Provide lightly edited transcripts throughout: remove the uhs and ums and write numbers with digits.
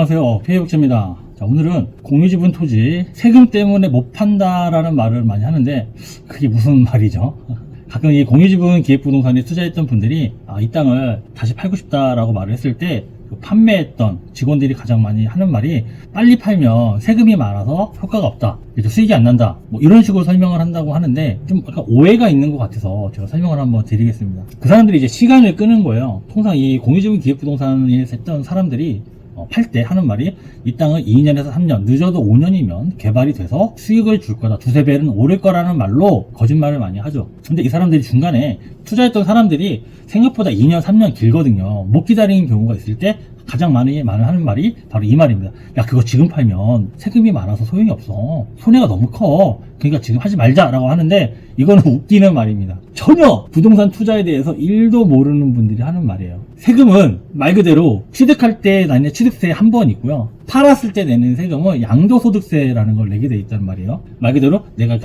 안녕하세요, 피해복지입니다. 자, 오늘은 공유지분 토지 세금 때문에 못 판다라는 말을 많이 하는데 그게 무슨 말이죠? 가끔 이 공유지분 기획부동산에 투자했던 분들이 이 땅을 다시 팔고 싶다라고 말을 했을 때 판매했던 직원들이 가장 많이 하는 말이 빨리 팔면 세금이 많아서 효과가 없다, 수익이 안 난다, 뭐 이런 식으로 설명을 한다고 하는데 좀 약간 오해가 있는 것 같아서 제가 설명을 한번 드리겠습니다. 그 사람들이 이제 시간을 끄는 거예요. 통상 이 공유지분 기획부동산에 했던 사람들이 팔 때 하는 말이 이 땅은 2년에서 3년, 늦어도 5년이면 개발이 돼서 수익을 줄 거다, 두세 배는 오를 거라는 말로 거짓말을 많이 하죠. 근데 이 사람들이 중간에 투자했던 사람들이 생각보다 2년, 3년 길거든요. 못 기다리는 경우가 있을 때 가장 많이 하는 말이 바로 이 말입니다. 야, 그거 지금 팔면 세금이 많아서 소용이 없어. 손해가 너무 커. 그러니까 지금 하지 말자라고 하는데 이거는 웃기는 말입니다. 전혀 부동산 투자에 대해서 1도 모르는 분들이 하는 말이에요. 세금은 말 그대로 취득할 때 내는 취득세 한 번 있고요. 팔았을 때 내는 세금은 양도소득세라는 걸 내게 돼 있단 말이에요. 말 그대로 내가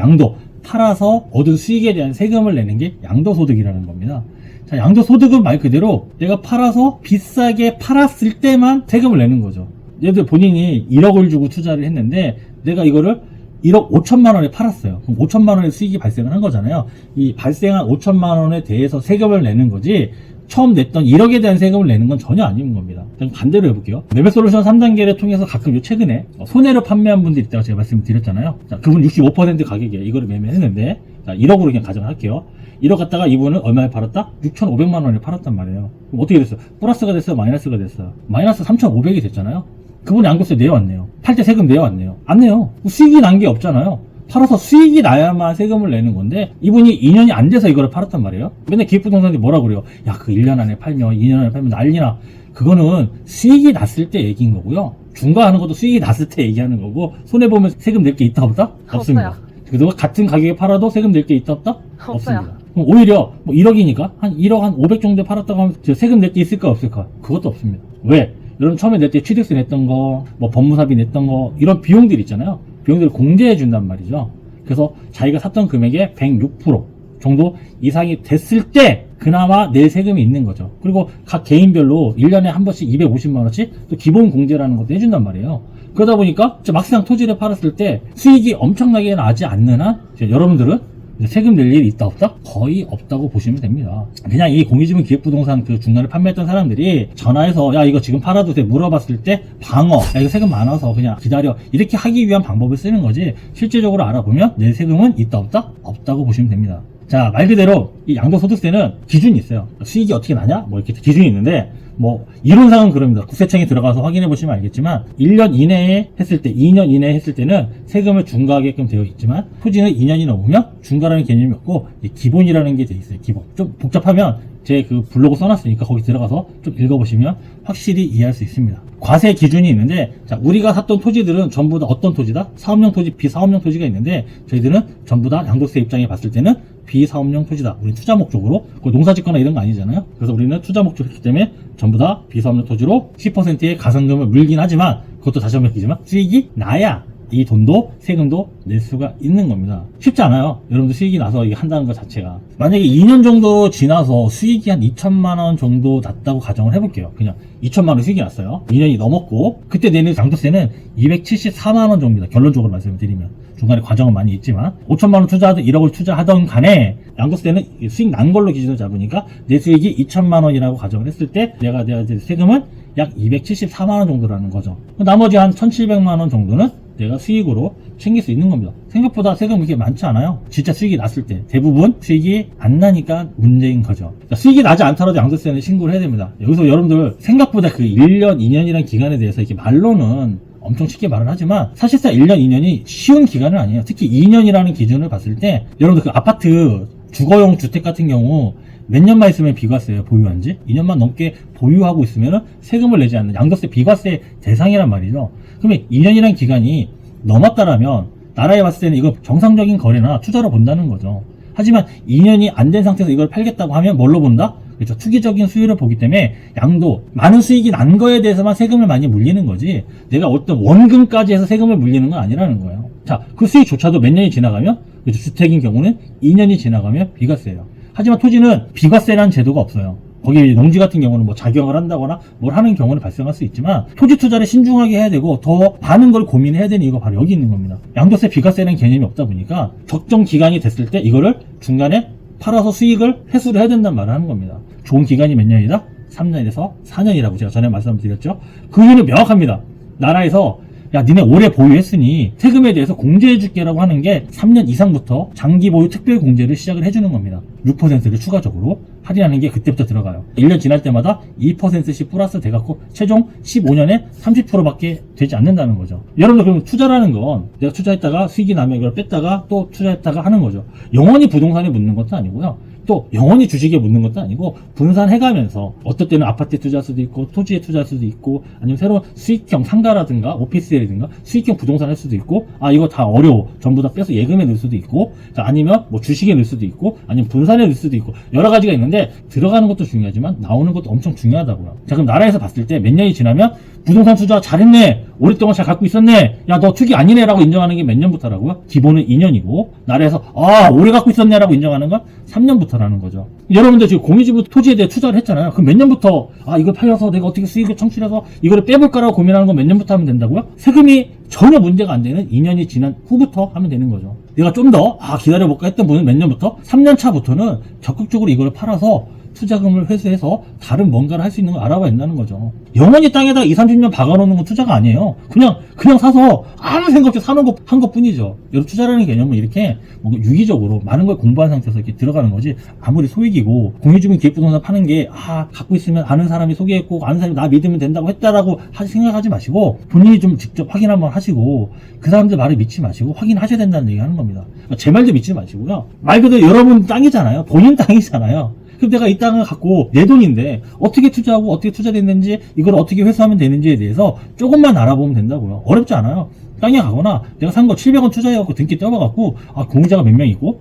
팔아서 얻은 수익에 대한 세금을 내는 게 양도소득이라는 겁니다. 자, 양도소득은 말 그대로 내가 팔아서 비싸게 팔았을 때만 세금을 내는 거죠. 예를 들어 본인이 1억을 주고 투자를 했는데 내가 이거를 1억 5천만 원에 팔았어요. 그럼 5천만 원의 수익이 발생을 한 거잖아요. 이 발생한 5천만 원에 대해서 세금을 내는 거지 처음 냈던 1억에 대한 세금을 내는 건 전혀 아닌 겁니다. 그럼 반대로 해볼게요. 매매솔루션 3단계를 통해서 가끔 최근에 손해로 판매한 분들이 있다고 제가 말씀을 드렸잖아요. 자, 그분 65% 가격에 이거를 매매했는데, 자, 1억으로 그냥 가정을 할게요. 1억 갖다가 이분은 얼마에 팔았다? 6,500만 원에 팔았단 말이에요. 그럼 어떻게 됐어요? 플러스가 됐어요? 마이너스가 됐어요? 마이너스 3,500이 됐잖아요. 그분이 양도세 내왔네요. 팔 때 세금 내왔네요. 안 내요. 수익이 난 게 없잖아요. 팔아서 수익이 나야만 세금을 내는 건데 이분이 2년이 안 돼서 이거를 팔았단 말이에요. 맨날 기획부동산들이 뭐라 그래요? 야, 그 1년 안에 팔면 2년 안에 팔면 난리나. 그거는 수익이 났을 때 얘기인 거고요. 중과하는 것도 수익이 났을 때 얘기하는 거고, 손해보면 세금 낼 게 있다 없다? 없습니다. 그동안 같은 가격에 팔아도 세금 낼 게 있다 없다? 없습니다. 그럼 오히려 뭐 1억이니까 한 1억 한 500 정도 팔았다고 하면 세금 낼 게 있을까 없을까? 그것도 없습니다. 왜? 여러분 처음에 낼 때 취득세 냈던 거, 뭐 법무사비 냈던 거, 이런 비용들 있잖아요. 비용들을 공제해 준단 말이죠. 그래서 자기가 샀던 금액의 106% 정도 이상이 됐을 때 그나마 낼 세금이 있는 거죠. 그리고 각 개인별로 1년에 한 번씩 250만 원씩 또 기본 공제라는 것도 해준단 말이에요. 그러다 보니까 막상 토지를 팔았을 때 수익이 엄청나게 나지 않는 한 여러분들은 세금 낼 일이 있다 없다? 거의 없다고 보시면 됩니다. 그냥 이 공유지분 기획부동산 그 중간에 판매했던 사람들이 전화해서 야, 이거 지금 팔아도 돼 물어봤을 때 방어, 야, 이거 세금 많아서 그냥 기다려, 이렇게 하기 위한 방법을 쓰는 거지, 실제적으로 알아보면 내 세금은 있다 없다? 없다고 보시면 됩니다. 자, 말 그대로 이 양도소득세는 기준이 있어요. 수익이 어떻게 나냐? 뭐 이렇게 기준이 있는데, 뭐 이론상은 그럽니다. 국세청에 들어가서 확인해 보시면 알겠지만 1년 이내에 했을 때, 2년 이내에 했을 때는 세금을 중과하게끔 되어 있지만 토지는 2년이 넘으면 중과라는 개념이 없고 기본이라는 게 되어 있어요. 기본. 좀 복잡하면 제 그 블로그 써놨으니까 거기 들어가서 좀 읽어보시면 확실히 이해할 수 있습니다. 과세 기준이 있는데, 자, 우리가 샀던 토지들은 전부 다 어떤 토지다? 사업용 토지, 비사업용 토지가 있는데 저희들은 전부 다 양도세 입장에 봤을 때는 비사업용 토지다. 우리 투자 목적으로, 농사 짓거나 이런 거 아니잖아요. 그래서 우리는 투자 목적이기 때문에 전부 다 비사업용 토지로 10%의 가산금을 물긴 하지만, 그것도 다시 한번 얘기지만 수익이 나야 이 돈도 세금도 낼 수가 있는 겁니다. 쉽지 않아요. 여러분들 수익이 나서 이게 한다는 것 자체가. 만약에 2년 정도 지나서 수익이 한 2천만 원 정도 났다고 가정을 해볼게요. 그냥 2천만 원 수익이 났어요. 2년이 넘었고 그때 내는 양도세는 274만 원 정도입니다. 결론적으로 말씀을 드리면. 중간에 과정은 많이 있지만 5천만 원 투자하든 1억을 투자하던 간에 양도세는 수익 난 걸로 기준을 잡으니까 내 수익이 2천만 원이라고 가정을 했을 때 내가 내야 될 세금은 약 274만 원 정도라는 거죠. 나머지 한 1,700만 원 정도는 내가 수익으로 챙길 수 있는 겁니다. 생각보다 세금 그렇게 많지 않아요. 진짜 수익이 났을 때 대부분 수익이 안 나니까 문제인 거죠. 수익이 나지 않더라도 양도세는 신고를 해야 됩니다. 여기서 여러분들 생각보다 그 1년, 2년이라는 기간에 대해서 이렇게 말로는 엄청 쉽게 말을 하지만 사실상 1년, 2년이 쉬운 기간은 아니에요. 특히 2년이라는 기준을 봤을 때 여러분들 그 아파트 주거용 주택 같은 경우 몇 년만 있으면 비과세예요. 보유한 지 2년만 넘게 보유하고 있으면 세금을 내지 않는 양도세 비과세 대상이란 말이죠. 그러면 2년이라는 기간이 넘었다라면 나라에 봤을 때는 이거 정상적인 거래나 투자로 본다는 거죠. 하지만 2년이 안 된 상태에서 이걸 팔겠다고 하면 뭘로 본다? 그렇죠. 투기적인 수요를 보기 때문에 양도, 많은 수익이 난 거에 대해서만 세금을 많이 물리는 거지 내가 어떤 원금까지 해서 세금을 물리는 건 아니라는 거예요. 자, 그 수익조차도 몇 년이 지나가면, 그렇죠. 주택인 경우는 2년이 지나가면 비과세예요. 하지만 토지는 비과세라는 제도가 없어요. 거기 농지 같은 경우는 뭐 작용을 한다거나 뭘 하는 경우는 발생할 수 있지만 토지 투자를 신중하게 해야 되고 더 많은 걸 고민해야 되는 이유가 바로 여기 있는 겁니다. 양도세, 비과세라는 개념이 없다 보니까 적정 기간이 됐을 때 이거를 중간에 팔아서 수익을 회수를 해야 된다는 말을 하는 겁니다. 좋은 기간이 몇 년이다? 3년에서 4년이라고 제가 전에 말씀드렸죠. 그 이유는 명확합니다. 나라에서 야, 니네 오래 보유했으니 세금에 대해서 공제해줄게라고 하는 게 3년 이상부터 장기 보유 특별 공제를 시작을 해주는 겁니다. 6%를 추가적으로 할인하는 게 그때부터 들어가요. 1년 지날 때마다 2%씩 플러스 돼갖고 최종 15년에 30%밖에 되지 않는다는 거죠. 여러분들 그럼 투자라는 건 내가 투자했다가 수익이 나면 이걸 뺐다가 또 투자했다가 하는 거죠. 영원히 부동산에 묻는 것도 아니고요. 또 영원히 주식에 묻는 것도 아니고 분산해가면서 어떨 때는 아파트에 투자할 수도 있고 토지에 투자할 수도 있고 아니면 새로운 수익형 상가라든가 오피스텔이든가 수익형 부동산 할 수도 있고 아 이거 다 어려워 전부 다 빼서 예금에 넣을 수도 있고 자, 아니면 뭐 주식에 넣을 수도 있고 아니면 분산에 넣을 수도 있고 여러 가지가 있는데 들어가는 것도 중요하지만 나오는 것도 엄청 중요하다고요. 자 그럼 나라에서 봤을 때 몇 년이 지나면 부동산 투자 잘했네 오랫동안 잘 갖고 있었네 야 너 투기 아니네 라고 인정하는 게 몇 년부터라고요? 기본은 2년이고 나라에서 아 오래 갖고 있었네 라고 인정하는 건 3년부터라는 거죠. 여러분들 지금 공유지분 토지에 대해 투자를 했잖아요. 그럼 몇 년부터 아 이걸 팔려서 내가 어떻게 수익을 창출해서 이거를 빼볼까라고 고민하는 건 몇 년부터 하면 된다고요? 세금이 전혀 문제가 안 되는 2년이 지난 후부터 하면 되는 거죠. 내가 좀 더 기다려볼까 했던 분은 몇 년부터? 3년 차부터는 적극적으로 이걸 팔아서 투자금을 회수해서 다른 뭔가를 할 수 있는 걸 알아봐야 된다는 거죠. 영원히 땅에다 2, 30년 박아놓는 건 투자가 아니에요. 그냥 사서 아무 생각 없이 사는 한 것뿐이죠. 여러분 투자라는 개념은 이렇게 뭔가 유기적으로 많은 걸 공부한 상태에서 이렇게 들어가는 거지 아무리 소액이고 공유주분 기획부동산 파는 게 갖고 있으면 아는 사람이 소개했고 아는 사람이 나 믿으면 된다고 했다라고 생각하지 마시고 본인이 좀 직접 확인 한번 하시고 그 사람들 말을 믿지 마시고 확인하셔야 된다는 얘기 하는 겁니다. 그러니까 제 말도 믿지 마시고요. 말 그대로 여러분 땅이잖아요. 본인 땅이잖아요. 그럼 내가 이 땅을 갖고 내 돈인데 어떻게 투자하고 어떻게 투자됐는지 이걸 어떻게 회수하면 되는지에 대해서 조금만 알아보면 된다고요. 어렵지 않아요. 땅에 가거나 내가 산 거 700원 투자해갖고 등기 떼어봐갖고 공유자가 몇 명 있고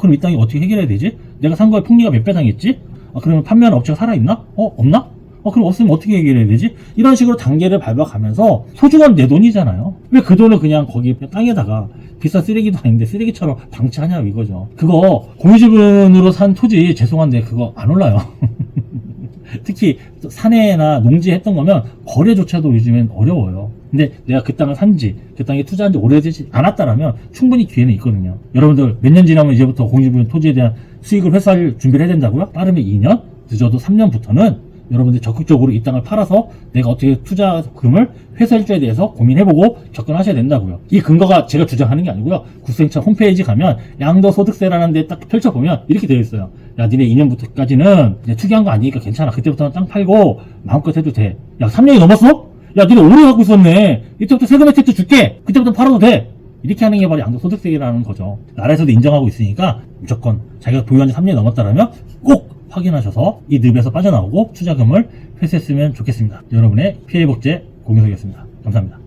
그럼 이 땅이 어떻게 해결해야 되지? 내가 산 거에 폭리가 몇 배 당했지? 그러면 판매하는 업체가 살아있나? 없나? 그럼 없으면 어떻게 해결해야 되지? 이런 식으로 단계를 밟아가면서 소중한 내 돈이잖아요. 왜 그 돈을 그냥 거기 땅에다가 비싼 쓰레기도 아닌데 쓰레기처럼 방치하냐고 이거죠. 그거 공유지분으로 산 토지 죄송한데 그거 안 올라요. 특히 산에나 농지에 했던 거면 거래조차도 요즘엔 어려워요. 근데 내가 그 땅을 산지 그 땅에 투자한 지 오래되지 않았다라면 충분히 기회는 있거든요. 여러분들 몇 년 지나면 이제부터 공유지분 토지에 대한 수익을 회수할 준비를 해야 된다고요? 빠르면 2년, 늦어도 3년부터는 여러분들이 적극적으로 이 땅을 팔아서 내가 어떻게 투자금을 회수할지에 대해서 고민해보고 접근하셔야 된다고요. 이 근거가 제가 주장하는 게 아니고요. 국세청 홈페이지 가면 양도소득세라는 데 딱 펼쳐보면 이렇게 되어 있어요. 야 니네 2년부터까지는 투기한 거 아니니까 괜찮아. 그때부터는 땅 팔고 마음껏 해도 돼. 야 3년이 넘었어? 야 니네 오래 갖고 있었네. 이때부터 세금 혜택도 줄게. 그때부터 팔아도 돼. 이렇게 하는 게 바로 양도소득세라는 거죠. 나라에서도 인정하고 있으니까 무조건 자기가 보유한 지 3년이 넘었다라면 꼭 확인하셔서 이 늪에서 빠져나오고 투자금을 회수했으면 좋겠습니다. 여러분의 피해복제 공유석이었습니다. 감사합니다.